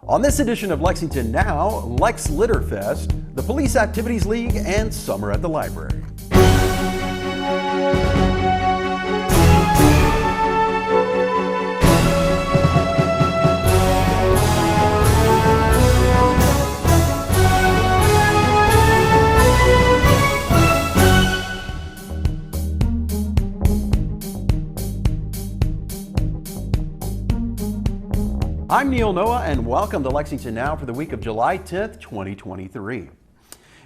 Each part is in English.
On this edition of Lexington Now, Lex Litter Fest, the Police Activities League, and Summer at the Library. I'm Neil Noah, and welcome to Lexington Now for the week of July 10th, 2023.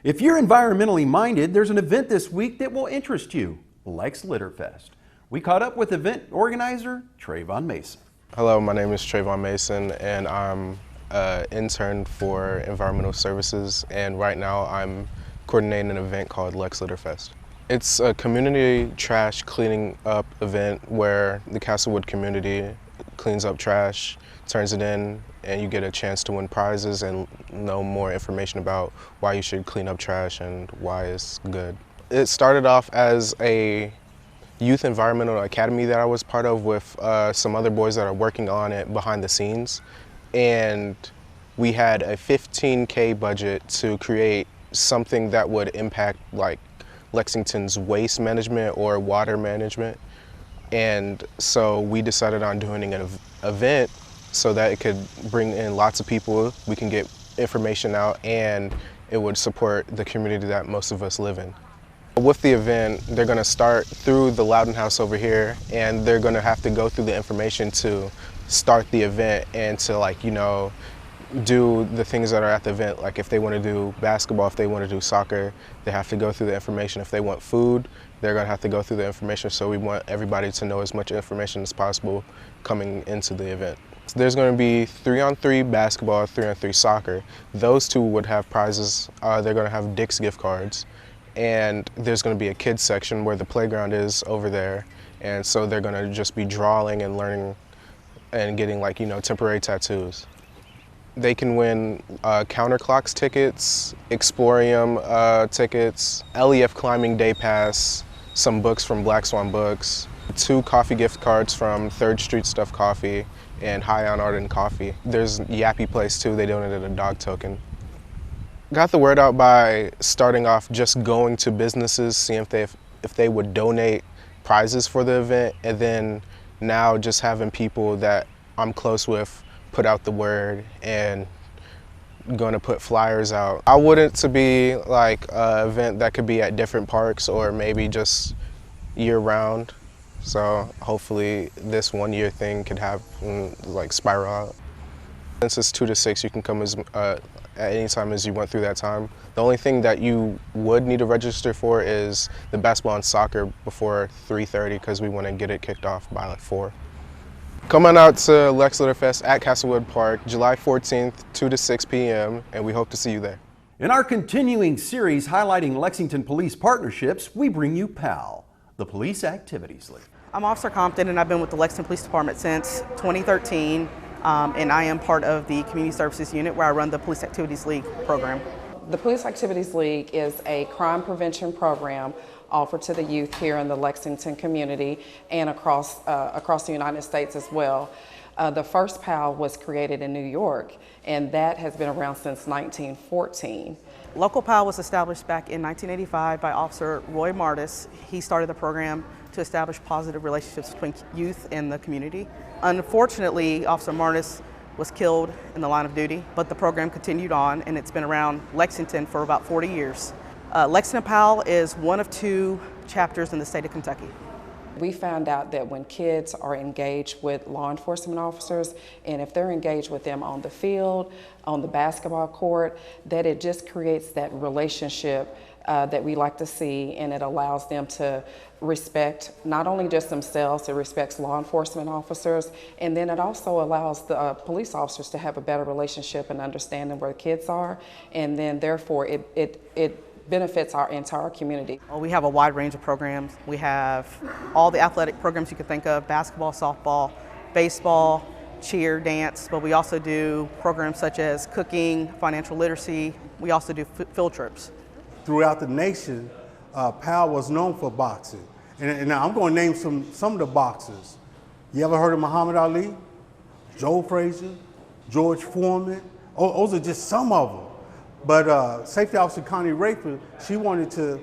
If you're environmentally minded, there's an event this week that will interest you, Lex Litter Fest. We caught up with event organizer Trayvon Mason. Hello, my name is Trayvon Mason, and I'm an intern for environmental services, and right now I'm coordinating an event called Lex Litter Fest. It's a community trash cleaning up event where the Castlewood community cleans up trash, turns it in, and you get a chance to win prizes and know more information about why you should clean up trash and why it's good. It started off as a youth environmental academy that I was part of with some other boys that are working on it behind the scenes. And we had a $15K budget to create something that would impact like Lexington's waste management or water management. And so we decided on doing an event so that it could bring in lots of people, we can get information out, and it would support the community that most of us live in. With the event, they're gonna start through the Loudon House over here, and they're gonna have to go through the information to start the event and to do the things that are at the event. Like if they wanna do basketball, if they wanna do soccer, they have to go through the information. If they want food, they're gonna have to go through the information. So we want everybody to know as much information as possible coming into the event. There's going to be 3-on-3 basketball, 3-on-3 soccer. Those two would have prizes. They're going to have Dick's gift cards. And there's going to be a kids section where the playground is over there. And so they're going to just be drawing and learning and getting temporary tattoos. They can win Counterclocks tickets, Explorium tickets, LEF Climbing Day Pass, some books from Black Swan Books, 2 coffee gift cards from 3rd Street Stuff Coffee, and High on Art and Coffee. There's Yappy Place too, they donated a dog token. Got the word out by starting off just going to businesses, seeing if they would donate prizes for the event, and then now just having people that I'm close with put out the word and going to put flyers out. I want it to be like an event that could be at different parks or maybe just year round. So hopefully this 1-year thing could have spiral out. Since it's 2 to 6, you can come at any time as you went through that time. The only thing that you would need to register for is the basketball and soccer before 3:30 because we want to get it kicked off by 4. Come on out to Lex Litter Fest at Castlewood Park, July 14th, 2 to 6 p.m., and we hope to see you there. In our continuing series highlighting Lexington police partnerships, we bring you PAL, the Police Activities League. I'm Officer Compton, and I've been with the Lexington Police Department since 2013, and I am part of the Community Services Unit where I run the Police Activities League program. The Police Activities League is a crime prevention program offered to the youth here in the Lexington community and across the United States as well. The first PAL was created in New York, and that has been around since 1914. Local PAL was established back in 1985 by Officer Roy Martis. He started the program to establish positive relationships between youth and the community. Unfortunately, Officer Martis was killed in the line of duty, but the program continued on, and it's been around Lexington for about 40 years. Lexington PAL is one of 2 chapters in the state of Kentucky. We found out that when kids are engaged with law enforcement officers, and if they're engaged with them on the field, on the basketball court, that it just creates that relationship that we like to see, and it allows them to respect not only just themselves, it respects law enforcement officers, and then it also allows the police officers to have a better relationship and understanding where the kids are, and then therefore it benefits our entire community. Well, we have a wide range of programs. We have all the athletic programs you could think of: basketball, softball, baseball, cheer, dance, but we also do programs such as cooking, financial literacy. We also do field trips. Throughout the nation, PAL was known for boxing. And now I'm going to name some of the boxers. You ever heard of Muhammad Ali? Joe Frazier, George Foreman. Those are just some of them. But Safety Officer Connie Rayford, she wanted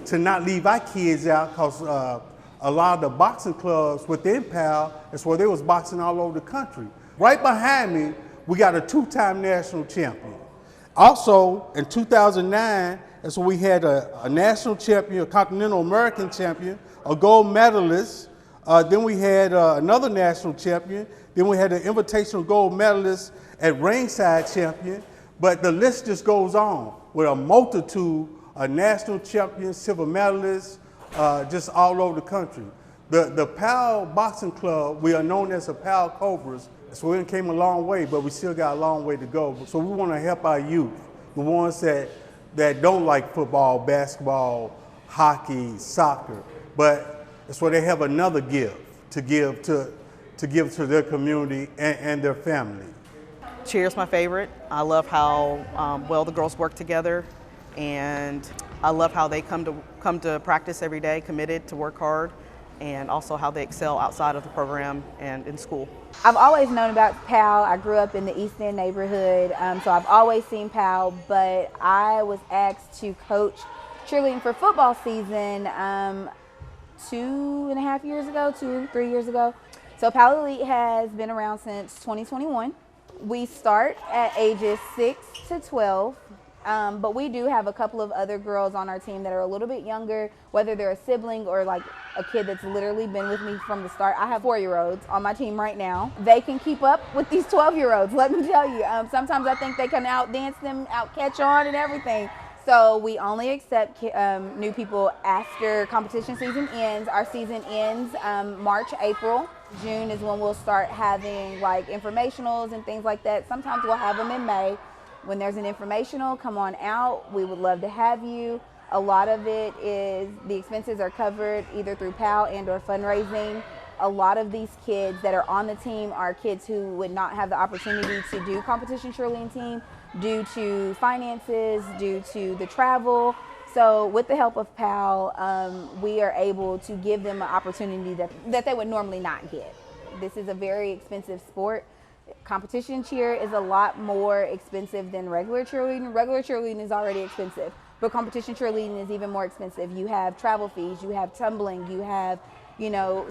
to not leave our kids out because a lot of the boxing clubs within PAL, that's where they was boxing all over the country. Right behind me, we got a 2-time national champion. Also, in 2009, that's when we had a national champion, a Continental American champion, a gold medalist. Then we had another national champion. Then we had an invitational gold medalist at ringside champion. But the list just goes on with a multitude of national champions, silver medalists, just all over the country. The PAL Boxing Club, we are known as the PAL Cobras, so we came a long way, but we still got a long way to go. So we want to help our youth, the ones that don't like football, basketball, hockey, soccer, but it's where they have another gift to give to their community and their family. Cheer's my favorite. I love how well the girls work together, and I love how they come to practice every day, committed to work hard, and also how they excel outside of the program and in school. I've always known about PAL. I grew up in the East End neighborhood, so I've always seen PAL, but I was asked to coach cheerleading for football season 2.5 years ago, 3 years ago. So PAL Elite has been around since 2021. We start at ages 6 to 12. But we do have a couple of other girls on our team that are a little bit younger, whether they're a sibling or like a kid that's literally been with me from the start. I have 4-year-olds on my team right now. They can keep up with these 12-year-olds, let me tell you. Sometimes I think they can outdance them, out-catch on and everything. So we only accept new people after competition season ends. Our season ends March, April. June is when we'll start having like informationals and things like that. Sometimes we'll have them in May. When there's an informational, come on out. We would love to have you. A lot of it is the expenses are covered either through PAL and or fundraising. A lot of these kids that are on the team are kids who would not have the opportunity to do competition cheerleading team due to finances, due to the travel. So with the help of PAL, we are able to give them an opportunity that they would normally not get. This is a very expensive sport. Competition cheer is a lot more expensive than regular cheerleading. Regular cheerleading is already expensive, but competition cheerleading is even more expensive. You have travel fees, you have tumbling, you have,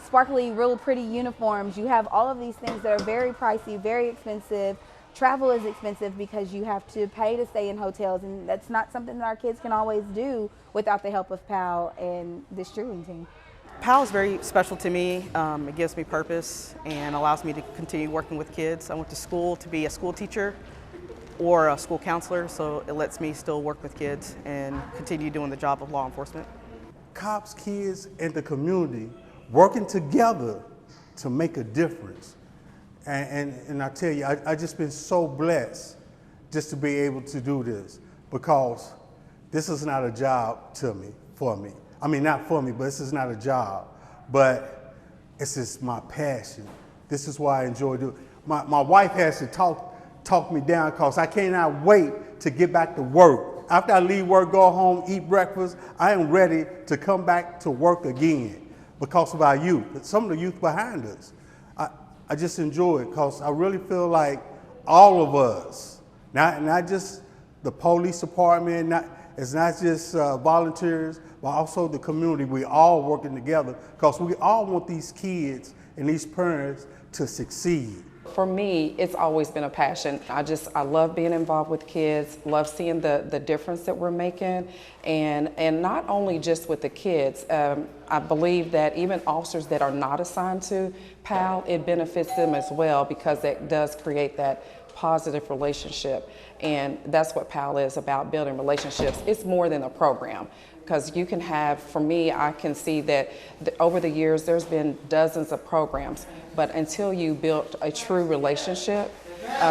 sparkly, real pretty uniforms. You have all of these things that are very pricey, very expensive. Travel is expensive because you have to pay to stay in hotels, and that's not something that our kids can always do without the help of PAL and this cheerleading team. PAL is very special to me. It gives me purpose and allows me to continue working with kids. I went to school to be a school teacher or a school counselor, so it lets me still work with kids and continue doing the job of law enforcement. Cops, kids, and the community working together to make a difference. And I tell you, I just been so blessed just to be able to do this, because this is not a job for me. I mean, not for me, but this is not a job, but it's just my passion. This is why I enjoy doing it. My wife has to talk me down, because I cannot wait to get back to work. After I leave work, go home, eat breakfast, I am ready to come back to work again because of our youth, some of the youth behind us. I just enjoy it because I really feel like all of us, not just the police department, it's not just volunteers, but also the community. We all working together because we all want these kids and these parents to succeed. For me, it's always been a passion. I love being involved with kids, love seeing the difference that we're making, and not only just with the kids. I believe that even officers that are not assigned to PAL, it benefits them as well, because it does create that positive relationship. And that's what PAL is about, building relationships. It's more than a program. Because you can have, for me, I can see that over the years there's been dozens of programs, but until you build a true relationship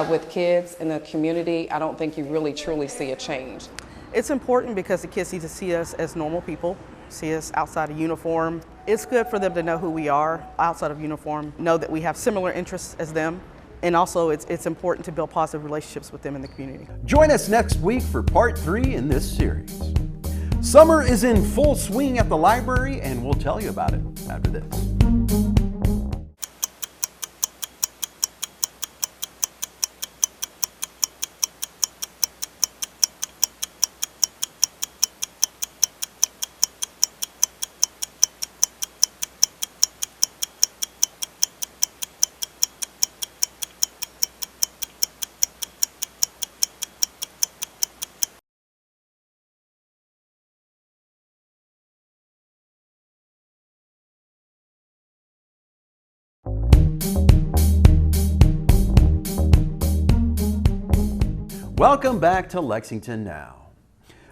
with kids in the community, I don't think you really truly see a change. It's important because the kids need to see us as normal people, see us outside of uniform. It's good for them to know who we are outside of uniform, know that we have similar interests as them, and also it's important to build positive relationships with them in the community. Join us next week for part 3 in this series. Summer is in full swing at the library, and we'll tell you about it after this. Welcome back to Lexington Now.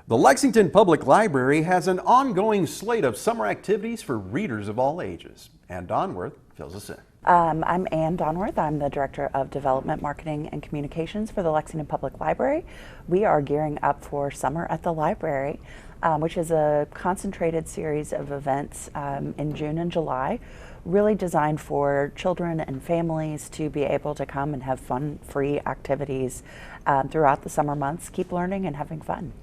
The Lexington Public Library has an ongoing slate of summer activities for readers of all ages. Ann Donworth fills us in. I'm Ann Donworth. I'm the Director of Development, Marketing, and Communications for the Lexington Public Library. We are gearing up for Summer at the Library, which is a concentrated series of events in June and July, really designed for children and families to be able to come and have fun, free activities throughout the summer months, keep learning and having fun.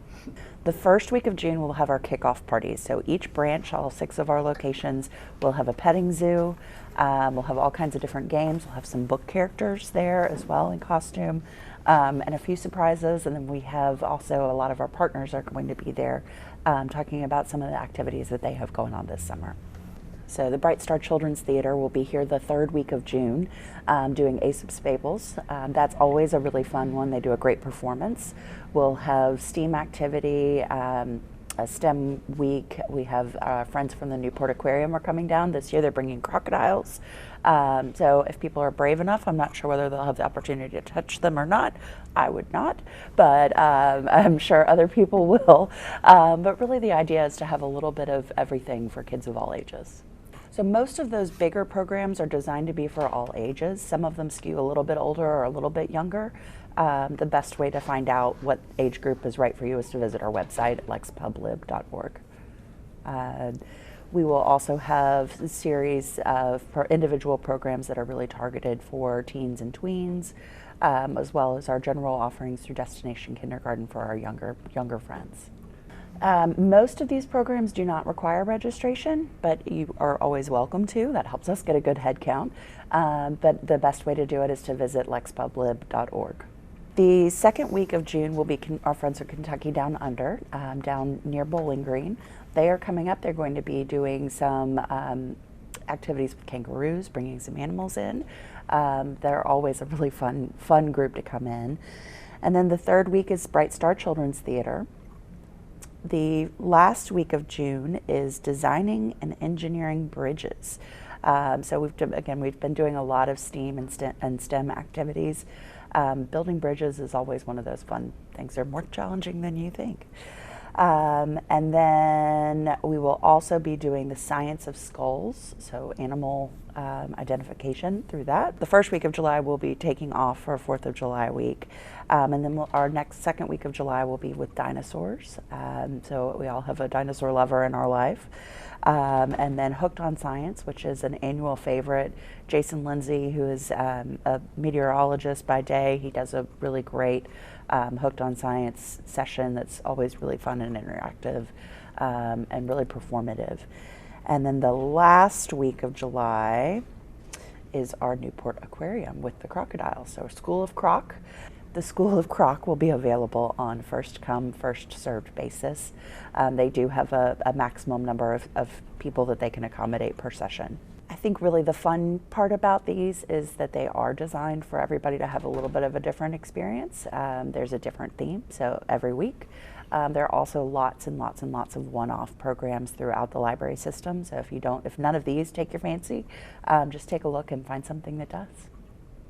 The first week of June, we'll have our kickoff parties. So each branch, all 6 of our locations, will have a petting zoo. We'll have all kinds of different games. We'll have some book characters there as well in costume, and a few surprises. And then we have also a lot of our partners are going to be there talking about some of the activities that they have going on this summer. So the Bright Star Children's Theater will be here the 3rd week of June doing Aesop's Fables. That's always a really fun one. They do a great performance. We'll have STEAM activity, a STEM week. We have friends from the Newport Aquarium are coming down. This year they're bringing crocodiles. So if people are brave enough, I'm not sure whether they'll have the opportunity to touch them or not. I would not, but I'm sure other people will. But really the idea is to have a little bit of everything for kids of all ages. So most of those bigger programs are designed to be for all ages. Some of them skew a little bit older or a little bit younger. The best way to find out what age group is right for you is to visit our website at lexpublib.org. We will also have a series of individual programs that are really targeted for teens and tweens, as well as our general offerings through Destination Kindergarten for our younger friends. Most of these programs do not require registration, but you are always welcome to. That helps us get a good head count. But the best way to do it is to visit lexpublib.org. The second week of June will be our friends at Kentucky Down Under, down near Bowling Green. They are coming up. They're going to be doing some activities with kangaroos, bringing some animals in. They're always a really fun group to come in. And then the 3rd week is Bright Star Children's Theater. The last week of June is designing and engineering bridges. So we've been doing a lot of STEAM and STEM activities. Building bridges is always one of those fun things. They're more challenging than you think. And then we will also be doing the science of skulls, so animal identification through that. The first week of July we'll be taking off for 4th of July week. And then our second week of July will be with dinosaurs. So we all have a dinosaur lover in our life. And then Hooked on Science, which is an annual favorite. Jason Lindsay, who is a meteorologist by day, he does a really great Hooked on Science session that's always really fun and interactive and really performative. And then the last week of July is our Newport Aquarium with the crocodiles. So School of Croc. The School of Croc will be available on first come, first served basis. They do have a maximum number of people that they can accommodate per session. I think really the fun part about these is that they are designed for everybody to have a little bit of a different experience. There's a different theme, so every week. There are also lots and lots and lots of one-off programs throughout the library system. So if none of these take your fancy, just take a look and find something that does.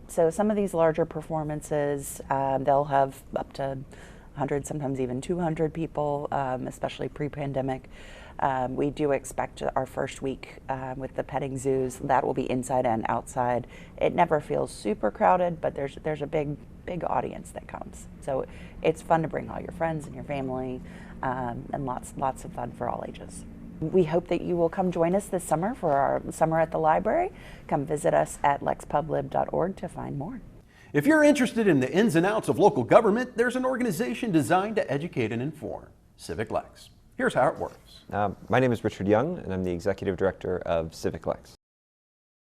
So some of these larger performances, they'll have up to 100, sometimes even 200 people, especially pre-pandemic. We do expect our first week with the petting zoos, that will be inside and outside. It never feels super crowded, but there's a big audience that comes. So it's fun to bring all your friends and your family, and lots of fun for all ages. We hope that you will come join us this summer for our Summer at the Library. Come visit us at lexpublib.org to find more. If you're interested in the ins and outs of local government, there's an organization designed to educate and inform, Civic Lex. Here's how it works. My name is Richard Young, and I'm the Executive Director of Civic Lex.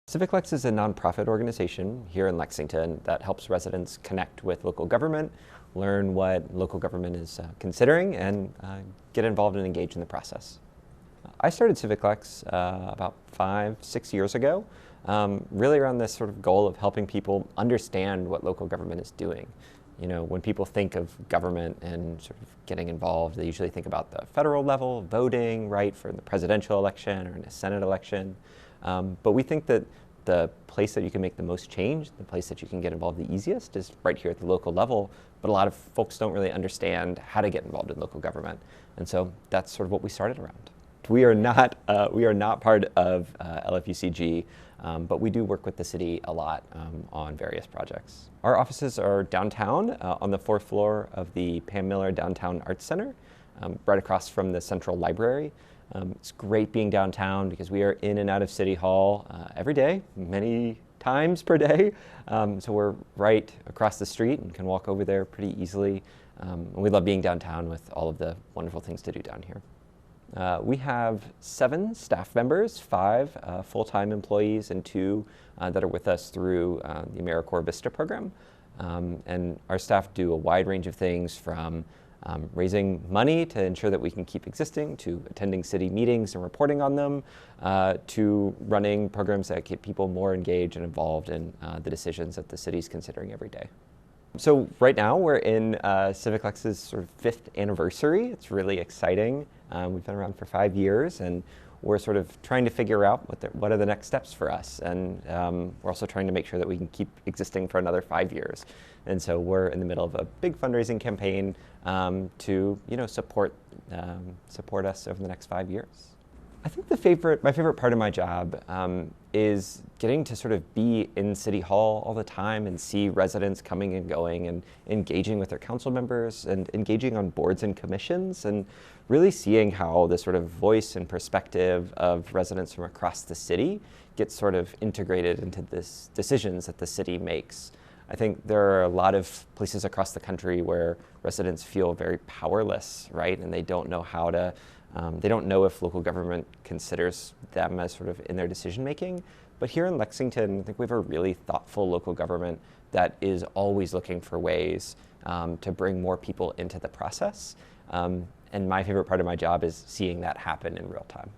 Civic Lex is a nonprofit organization here in Lexington that helps residents connect with local government, learn what local government is considering, and get involved and engage in the process. I started Civic Lex about 5-6 years ago, really around this sort of goal of helping people understand what local government is doing. You know, when people think of government and sort of getting involved, they usually think about the federal level, voting, right, for the presidential election or in a Senate election. But we think that the place that you can make the most change, the place that you can get involved the easiest is right here at the local level, but a lot of folks don't really understand how to get involved in local government. And so that's sort of what we started around. We are not part of LFUCG, but we do work with the city a lot on various projects. Our offices are downtown on the 4th floor of the Pam Miller Downtown Arts Center, right across from the Central Library. It's great being downtown because we are in and out of City Hall every day, many times per day. So we're right across the street and can walk over there pretty easily. And we love being downtown with all of the wonderful things to do down here. We have 7 staff members, 5 full-time employees and 2 that are with us through the AmeriCorps Vista program. And our staff do a wide range of things from raising money to ensure that we can keep existing, to attending city meetings and reporting on them, to running programs that keep people more engaged and involved in the decisions that the city's considering every day. So right now we're in Civic Lex's sort of 5th anniversary. It's really exciting. We've been around for 5 years, and we're sort of trying to figure out what are the next steps for us. And we're also trying to make sure that we can keep existing for another 5 years. And so we're in the middle of a big fundraising campaign to support us over the next 5 years. I think my favorite part of my job is getting to sort of be in City Hall all the time and see residents coming and going and engaging with their council members and engaging on boards and commissions and really seeing how the sort of voice and perspective of residents from across the city gets sort of integrated into this decisions that the city makes. I think there are a lot of places across the country where residents feel very powerless, right? And they don't know how to they don't know if local government considers them as sort of in their decision making. But here in Lexington, I think we have a really thoughtful local government that is always looking for ways to bring more people into the process. And my favorite part of my job is seeing that happen in real time.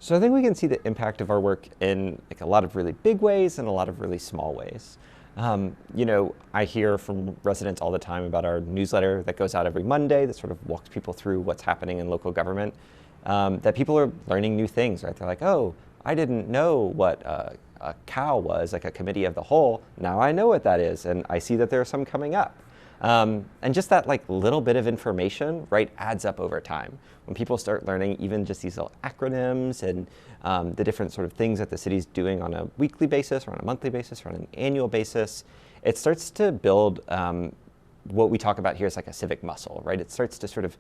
So I think we can see the impact of our work in like a lot of really big ways and a lot of really small ways. I hear from residents all the time about our newsletter that goes out every Monday that sort of walks people through what's happening in local government, that people are learning new things, right? They're like, oh, I didn't know what a COW was, like a committee of the whole. Now I know what that is, and I see that there are some coming up. And just that like little bit of information, right, adds up over time. When people start learning even just these little acronyms and the different sort of things that the city's doing on a weekly basis or on a monthly basis or on an annual basis, it starts to build what we talk about here is like a civic muscle, right? It starts to sort of,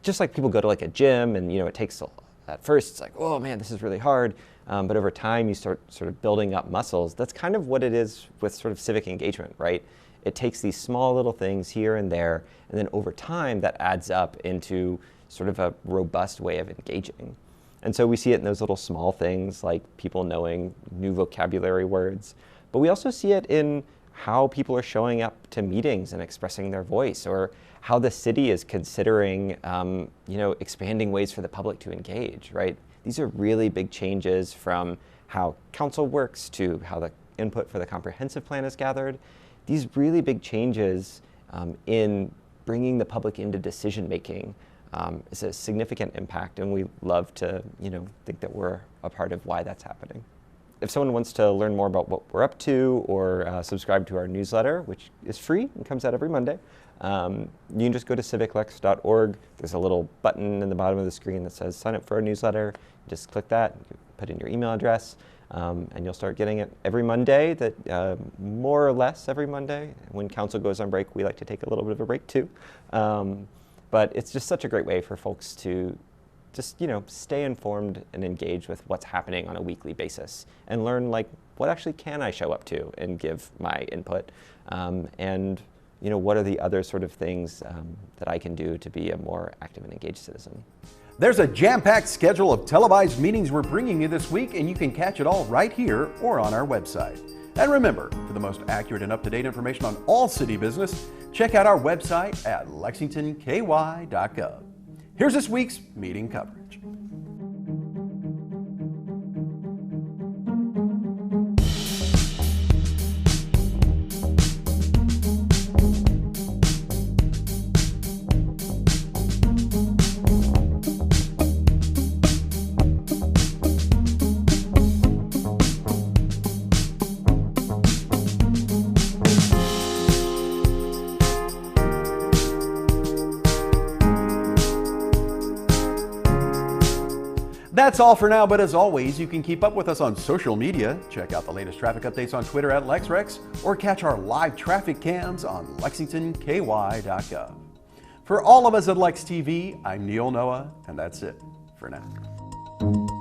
just like people go to like a gym and, it takes, at first it's like, oh man, this is really hard. But over time you start sort of building up muscles. That's kind of what it is with sort of civic engagement, right? It takes these small little things here and there, and then over time that adds up into sort of a robust way of engaging. And so we see it in those little small things like people knowing new vocabulary words, but we also see it in how people are showing up to meetings and expressing their voice, or how the city is considering expanding ways for the public to engage, right? These are really big changes from how council works to how the input for the comprehensive plan is gathered. These really big changes in bringing the public into decision making is a significant impact, and we love to think that we're a part of why that's happening. If someone wants to learn more about what we're up to or subscribe to our newsletter, which is free and comes out every Monday, you can just go to civiclex.org. There's a little button in the bottom of the screen that says sign up for our newsletter. Just click that, put in your email address, and you'll start getting it every Monday, that more or less every Monday. When council goes on break, we like to take a little bit of a break too. But it's just such a great way for folks to just stay informed and engage with what's happening on a weekly basis and learn like what actually can I show up to and give my input, and what are the other sort of things that I can do to be a more active and engaged citizen. There's a jam-packed schedule of televised meetings we're bringing you this week, and you can catch it all right here or on our website. And remember, for the most accurate and up-to-date information on all city business, check out our website at lexingtonky.gov. Here's this week's meeting coverage. That's all for now, but as always, you can keep up with us on social media. Check out the latest traffic updates on Twitter at LexRex, or catch our live traffic cams on lexingtonky.gov. For all of us at Lex TV, I'm Neil Noah, and that's it for now.